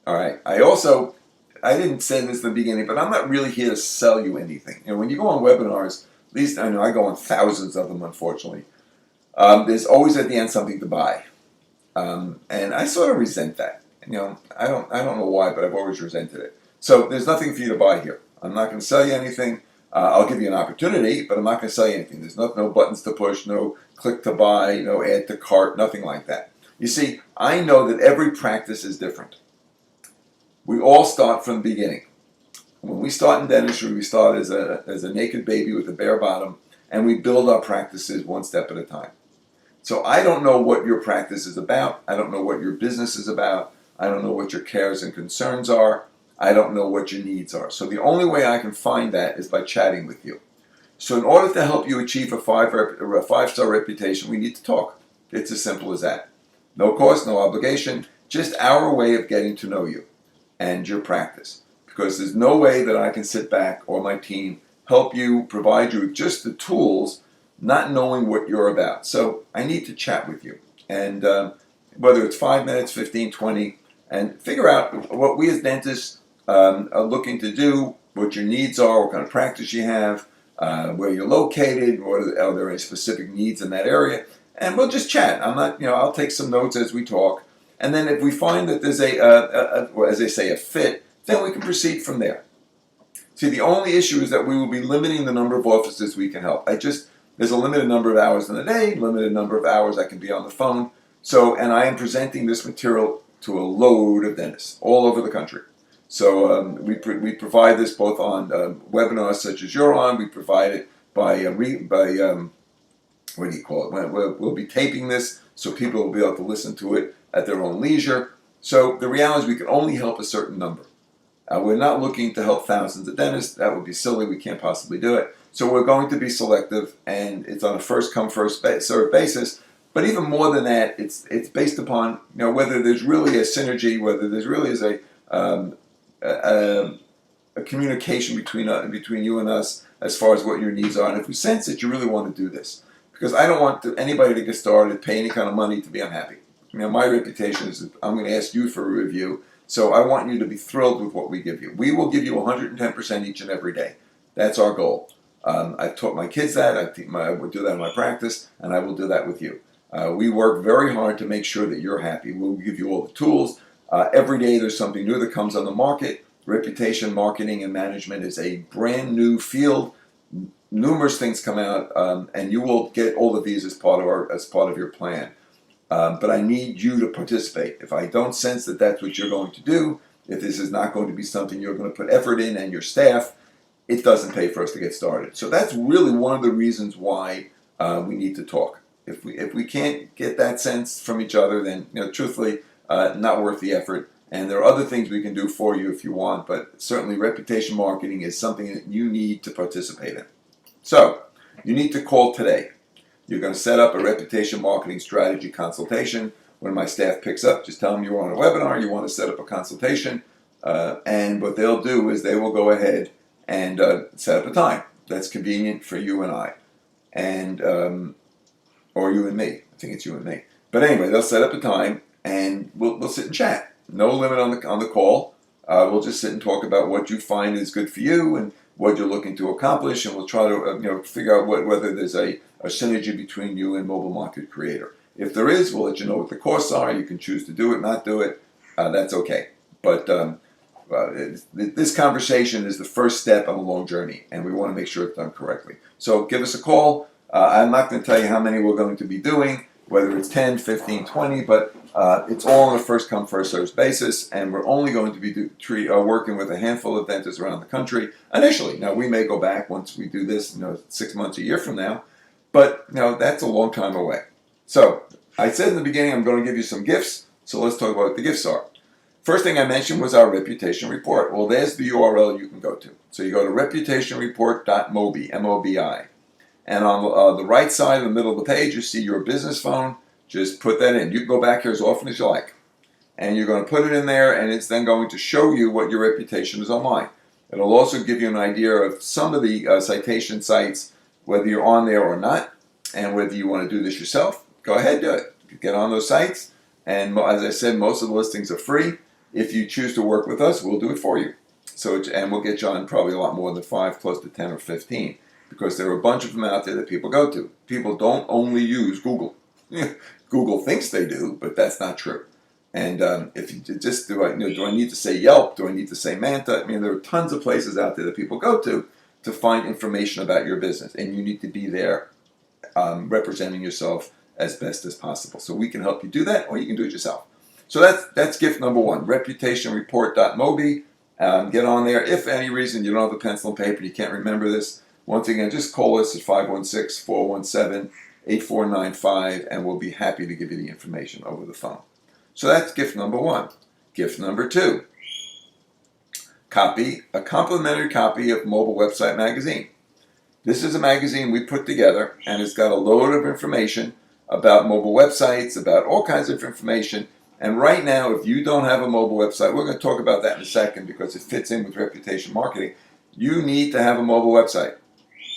All right, I didn't say this in the beginning, but I'm not really here to sell you anything. When you go on webinars, at least I know I go on thousands of them, unfortunately. There's always at the end something to buy, and I sort of resent that. I don't know why, but I've always resented it. So there's nothing for you to buy here. I'm not going to sell you anything. I'll give you an opportunity, but I'm not going to sell you anything. There's no buttons to push, no click to buy, no add to cart, nothing like that. You see, I know that every practice is different. We all start from the beginning. When we start in dentistry, we start as a naked baby with a bare bottom, and we build our practices one step at a time. So I don't know what your practice is about. I don't know what your business is about. I don't know what your cares and concerns are. I don't know what your needs are. So the only way I can find that is by chatting with you. So in order to help you achieve a 5-star reputation, we need to talk. It's as simple as that. No cost, no obligation, just our way of getting to know you and your practice. Because there's no way that I can sit back or my team help you, provide you with just the tools, not knowing what you're about. So I need to chat with you. And whether it's 5 minutes, 15, 20, and figure out what we as dentists are looking to do, what your needs are, what kind of practice you have, where you're located, are there any specific needs in that area, and we'll just chat. I'll take some notes as we talk, and then if we find that there's as they say, a fit, then we can proceed from there. See, the only issue is that we will be limiting the number of offices we can help. There's a limited number of hours in the day, limited number of hours I can be on the phone. So, and I am presenting this material to a load of dentists all over the country. So we provide this both on webinars such as you're on. We provide it by what do you call it? We'll be taping this so people will be able to listen to it at their own leisure. So the reality is we can only help a certain number. We're not looking to help thousands of dentists. That would be silly. We can't possibly do it. So we're going to be selective, and it's on a first come first served basis. But even more than that, it's based upon whether there's really a synergy, whether there's really is a communication between you and us as far as what your needs are, and if we sense that you really want to do this, because I don't want anybody to get started, pay any kind of money to be unhappy. My reputation is that I'm going to ask you for a review, so I want you to be thrilled with what we give you. We will give you 110% each and every day. That's our goal. I've taught my kids that. I would do that in my practice, and I will do that with you. We work very hard to make sure that you're happy. We'll give you all the tools. Every day there's something new that comes on the market. Reputation marketing and management is a brand new field. Numerous things come out, and you will get all of these as part of your plan. But I need you to participate. If I don't sense that that's what you're going to do, if this is not going to be something you're going to put effort in and your staff, it doesn't pay for us to get started. So that's really one of the reasons why we need to talk. If we can't get that sense from each other, then truthfully, not worth the effort. And there are other things we can do for you if you want, but certainly reputation marketing is something that you need to participate in. So you need to call today. You're going to set up a reputation marketing strategy consultation. When my staff picks up, just tell them you're on a webinar, you want to set up a consultation, and what they'll do is they will go ahead and set up a time that's convenient for you and I, and or you and me. I think it's you and me. But anyway, they'll set up a time, and we'll sit and chat. No limit on the call. We'll just sit and talk about what you find is good for you and what you're looking to accomplish, and we'll try to figure out whether there's a synergy between you and Mobile Market Creator. If there is, we'll let you know what the costs are. You can choose to do it, not do it. That's okay. But this conversation is the first step on a long journey, and we want to make sure it's done correctly. So give us a call. I'm not going to tell you how many we're going to be doing, whether it's 10, 15, 20, but it's all on a first come, first served basis, and we're only going to be working with a handful of dentists around the country initially. Now, we may go back once we do this, 6 months, a year from now, but that's a long time away. So I said in the beginning I'm going to give you some gifts, so let's talk about what the gifts are. First thing I mentioned was our reputation report. Well, there's the URL you can go to. So you go to reputationreport.mobi, M-O-B-I. And on the right side, in the middle of the page, you see your business phone. Just put that in. You can go back here as often as you like. And you're going to put it in there, and it's then going to show you what your reputation is online. It'll also give you an idea of some of the citation sites, whether you're on there or not, and whether you want to do this yourself. Go ahead, do it. Get on those sites, and as I said, most of the listings are free. If you choose to work with us, we'll do it for you. And we'll get you on probably a lot more than 5, close to 10 or 15, because there are a bunch of them out there that people go to. People don't only use Google. Google thinks they do, but that's not true. And if you just do I need to say Yelp? Do I need to say Manta? I mean, there are tons of places out there that people go to find information about your business, and you need to be there representing yourself as best as possible. So we can help you do that, or you can do it yourself. So that's gift number one, reputationreport.mobi. Get on there. If for any reason you don't have a pencil and paper, you can't remember this, once again, just call us at 516-417-8495, and we'll be happy to give you the information over the phone. So that's gift number one. Gift number two, a complimentary copy of Mobile Website Magazine. This is a magazine we put together, and it's got a load of information about mobile websites, about all kinds of information. And right now, if you don't have a mobile website, we're going to talk about that in a second because it fits in with reputation marketing. You need to have a mobile website.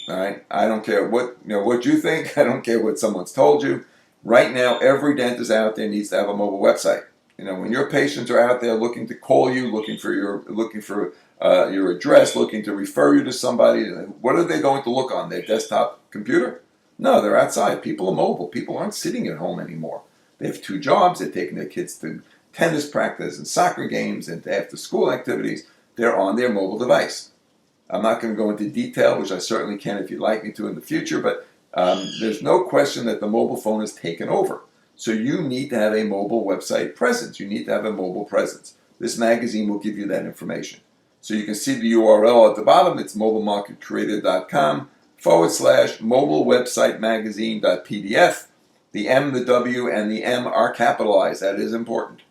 All right? I don't care what you think. I don't care what someone's told you. Right now, every dentist out there needs to have a mobile website. When your patients are out there looking to call you, looking for your address, looking to refer you to somebody, what are they going to look on? Their desktop computer? No, they're outside. People are mobile. People aren't sitting at home anymore. They have 2 jobs. They're taking their kids to tennis practice and soccer games and after school activities. They're on their mobile device. I'm not going to go into detail, which I certainly can if you'd like me to in the future, but there's no question that the mobile phone has taken over. So you need to have a mobile website presence. You need to have a mobile presence. This magazine will give you that information. So you can see the URL at the bottom. It's mobilemarketcreator.com/mobile-website-magazine.pdf. The M, the W, and the M are capitalized. That is important.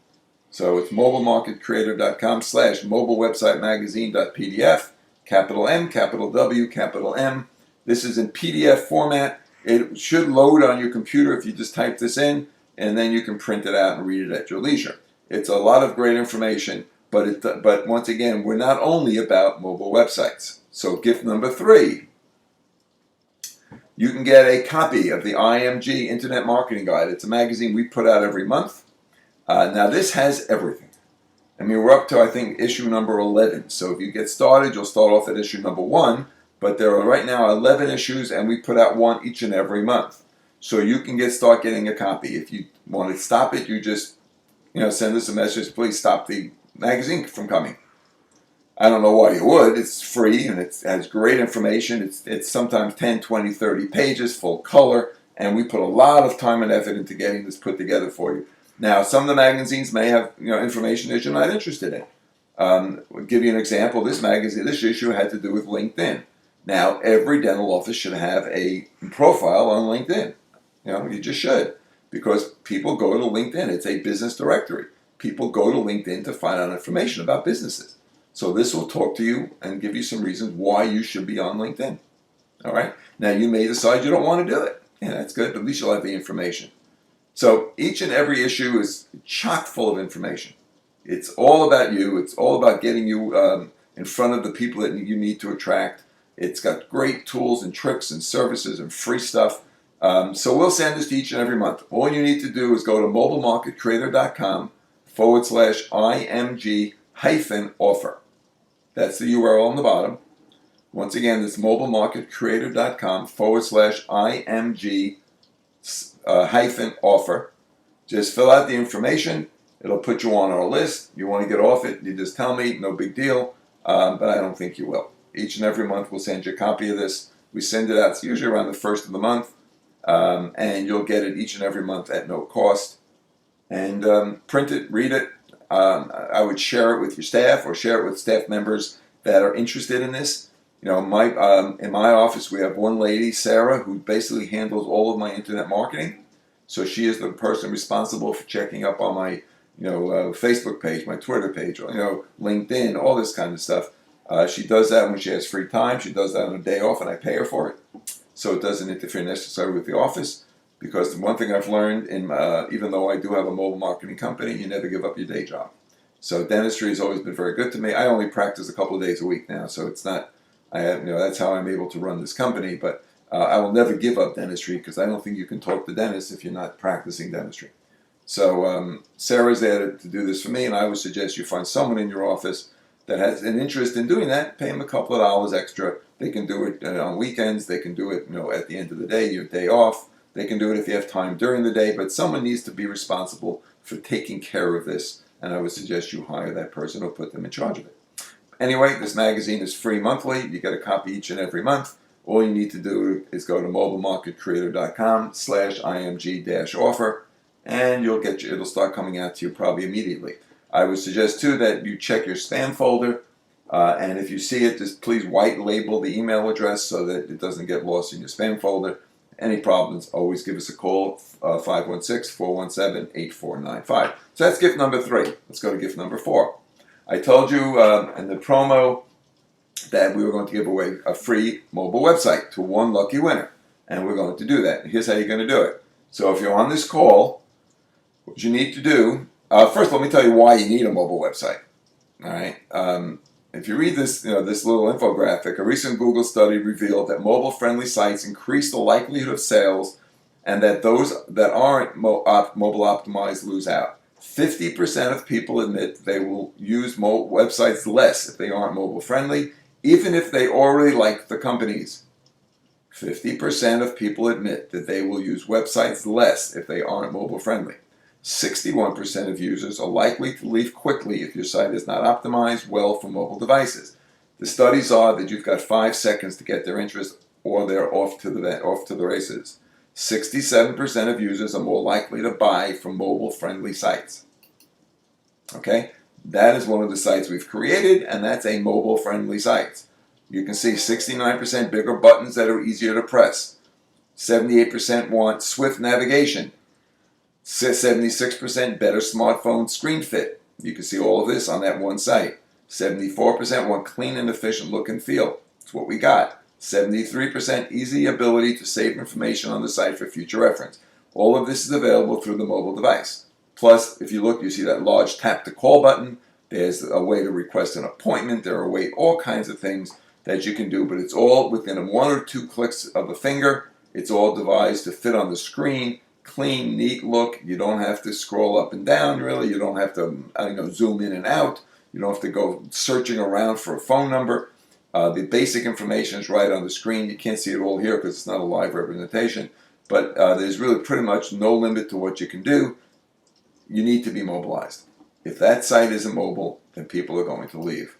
So it's mobilemarketcreator.com/mobile-website-magazine.pdf. Capital M, capital W, capital M. This is in PDF format. It should load on your computer if you just type this in, and then you can print it out and read it at your leisure. It's a lot of great information, but once again, we're not only about mobile websites. So gift number 3, you can get a copy of the IMG Internet Marketing Guide. It's a magazine we put out every month. Now this has everything. I mean, we're up to, I think, issue number 11. So if you get started, you'll start off at issue number 1. But there are right now 11 issues, and we put out one each and every month. So you can start getting a copy. If you want to stop it, you just send us a message, please stop the magazine from coming. I don't know why you would. It's free, and it has great information. It's sometimes 10, 20, 30 pages, full color, and we put a lot of time and effort into getting this put together for you. Now, some of the magazines may have information that you're not interested in. I'll give you an example. This issue had to do with LinkedIn. Now, every dental office should have a profile on LinkedIn. You just should, because people go to LinkedIn. It's a business directory. People go to LinkedIn to find out information about businesses. So this will talk to you and give you some reasons why you should be on LinkedIn. All right? Now, you may decide you don't want to do it. Yeah, that's good, but at least you'll have the information. So each and every issue is chock full of information. It's all about you. It's all about getting you in front of the people that you need to attract. It's got great tools and tricks and services and free stuff. So we'll send this to each and every month. All you need to do is go to mobilemarketcreator.com/IMG-offer. That's the URL on the bottom. Once again, it's mobilemarketcreator.com/IMG-offer. Just fill out the information. It'll put you on our list. You want to get off it, you just tell me, no big deal. But I don't think you will. Each and every month we'll send you a copy of this. We send it out, it's usually around the 1st of the month. And you'll get it each and every month at no cost. And print it, read it. I would share it with your staff or share it with staff members that are interested in this. In my office we have one lady, Sarah, who basically handles all of my internet marketing. So she is the person responsible for checking up on my Facebook page, my Twitter page, LinkedIn, all this kind of stuff. She does that when she has free time. She does that on a day off, and I pay her for it. So it doesn't interfere necessarily with the office. because the one thing I've learned, even though I do have a mobile marketing company, you never give up your day job. So dentistry has always been very good to me. I only practice a couple of days a week now, so it's not. That's how I'm able to run this company. But I will never give up dentistry because I don't think you can talk to dentists if you're not practicing dentistry. So Sarah's there to do this for me, and I would suggest you find someone in your office that has an interest in doing that. Pay them a couple of dollars extra. They can do it on weekends. They can do it, at the end of the day, your day off. They can do it if you have time during the day. But someone needs to be responsible for taking care of this, and I would suggest you hire that person or put them in charge of it. Anyway, this magazine is free monthly. You get a copy each and every month. All you need to do is go to mobilemarketcreator.com/img-offer, and it'll start coming out to you probably immediately. I would suggest too that you check your spam folder, and if you see it, just please white label the email address so that it doesn't get lost in your spam folder. Any problems, always give us a call, 516-417-8495. So that's gift number 3. Let's go to gift number 4. I told you in the promo that we were going to give away a free mobile website to one lucky winner, and we're going to do that. Here's how you're going to do it. So if you're on this call, what you need to do, first let me tell you why you need a mobile website. All right. If you read this, this little infographic, a recent Google study revealed that mobile-friendly sites increase the likelihood of sales, and that those that aren't mobile optimized lose out. 50% of people admit they will use websites less if they aren't mobile-friendly, even if they already like the companies. 50% of people admit that they will use websites less if they aren't mobile-friendly. 61% of users are likely to leave quickly if your site is not optimized well for mobile devices. The studies are that you've got 5 seconds to get their interest, or they're off to the races. 67% of users are more likely to buy from mobile-friendly sites. Okay, that is one of the sites we've created, and that's a mobile-friendly site. You can see 69% bigger buttons that are easier to press. 78% want swift navigation. 76% better smartphone screen fit. You can see all of this on that one site. 74% want clean and efficient look and feel. That's what we got. 73% easy ability to save information on the site for future reference. All of this is available through the mobile device. Plus, if you look, you see that large tap to call button. There's a way to request an appointment. There are all kinds of things that you can do, but it's all within 1 or 2 clicks of a finger. It's all devised to fit on the screen. Clean, neat look. You don't have to scroll up and down, really. You don't have to zoom in and out. You don't have to go searching around for a phone number. The basic information is right on the screen. You can't see it all here because it's not a live representation. But there's really pretty much no limit to what you can do. You need to be mobilized. If that site isn't mobile, then people are going to leave.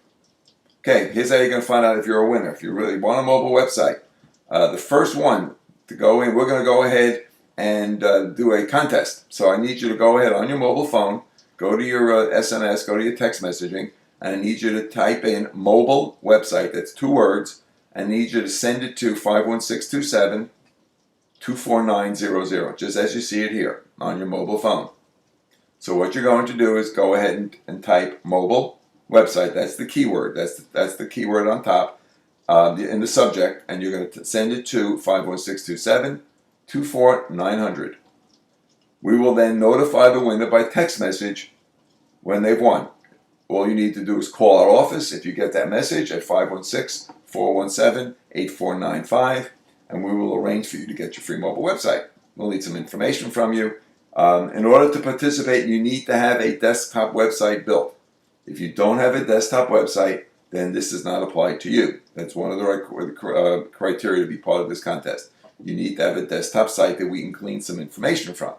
Okay, here's how you're going to find out if you're a winner. If you really want a mobile website, the first one to go in, we're going to go ahead and do a contest. So I need you to go ahead on your mobile phone, go to your SMS, go to your text messaging, and I need you to type in mobile website, that's 2 words, and I need you to send it to 51627-24900, just as you see it here on your mobile phone. So what you're going to do is go ahead and type mobile website, that's the keyword, that's the keyword on top in the subject, and you're going to send it to 51627-24900. We will then notify the winner by text message when they've won. All you need to do is call our office if you get that message at 516-417-8495, and we will arrange for you to get your free mobile website. We'll need some information from you. In order to participate, you need to have a desktop website built. If you don't have a desktop website, then this does not apply to you. That's one of the criteria to be part of this contest. You need to have a desktop site that we can glean some information from.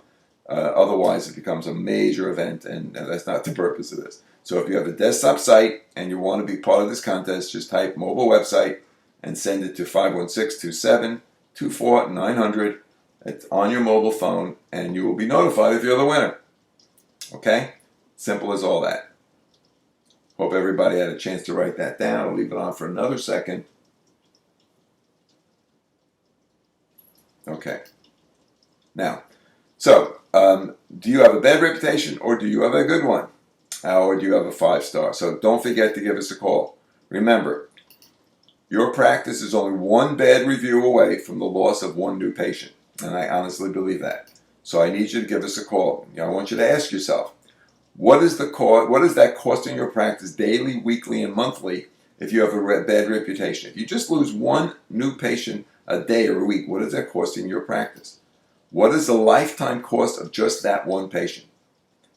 Otherwise, it becomes a major event, and that's not the purpose of this. So if you have a desktop site and you want to be part of this contest, just type mobile website and send it to 51627-24900. It's on your mobile phone, and you will be notified if you're the winner. Okay? Simple as all that. Hope everybody had a chance to write that down. I'll leave it on for another second. Okay. Now, so, do you have a bad reputation, or do you have a good one? Or do you have a 5-star? So don't forget to give us a call. Remember, your practice is only one bad review away from the loss of one new patient. And I honestly believe that. So I need you to give us a call. I want you to ask yourself, what is the cost? What is that costing your practice daily, weekly, and monthly if you have a bad reputation? If you just lose one new patient a day or a week, what is that costing your practice? What is the lifetime cost of just that one patient?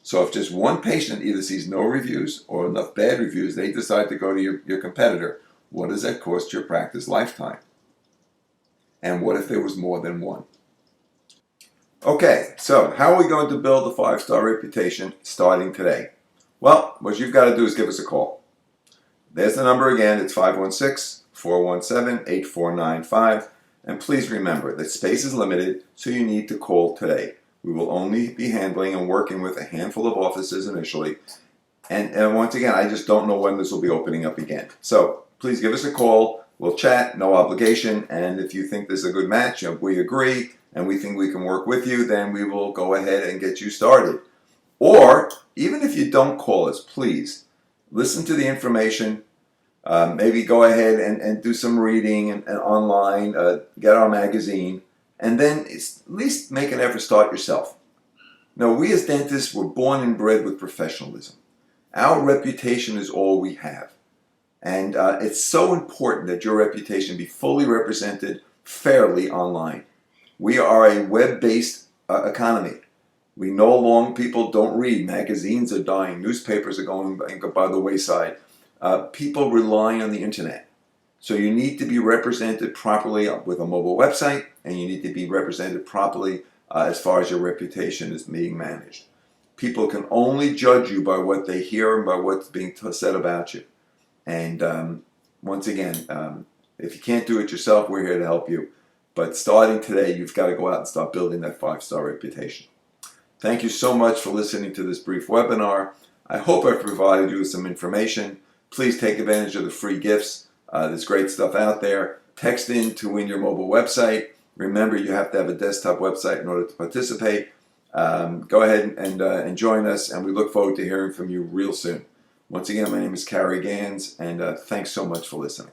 So if just one patient either sees no reviews or enough bad reviews, they decide to go to your competitor, what does that cost your practice lifetime? And what if there was more than one? Okay, so how are we going to build a 5-star reputation starting today? Well, what you've got to do is give us a call. There's the number again. It's 516-417-8495. And please remember that space is limited, so you need to call today. We will only be handling and working with a handful of offices initially. And once again, I just don't know when this will be opening up again. So please give us a call. We'll chat, no obligation. And if you think this is a good match, we agree, and we think we can work with you, then we will go ahead and get you started. Or even if you don't call us, please listen to the information. Maybe go ahead and do some reading and online, get our magazine, and then at least make an effort to start yourself. Now, we as dentists were born and bred with professionalism. Our reputation is all we have. And it's so important that your reputation be fully represented fairly online. We are a web-based economy. We no longer, people don't read. Magazines are dying. Newspapers are going by the wayside. People rely on the internet. So you need to be represented properly with a mobile website, and you need to be represented properly as far as your reputation is being managed. People can only judge you by what they hear and by what's being said about you. And once again, if you can't do it yourself, we're here to help you. But starting today, you've got to go out and start building that 5-star reputation. Thank you so much for listening to this brief webinar. I hope I've provided you with some information. Please take advantage of the free gifts. There's great stuff out there. Text in to win your mobile website. Remember, you have to have a desktop website in order to participate. Go ahead and join us, and we look forward to hearing from you real soon. Once again, my name is Cary Gans, and thanks so much for listening.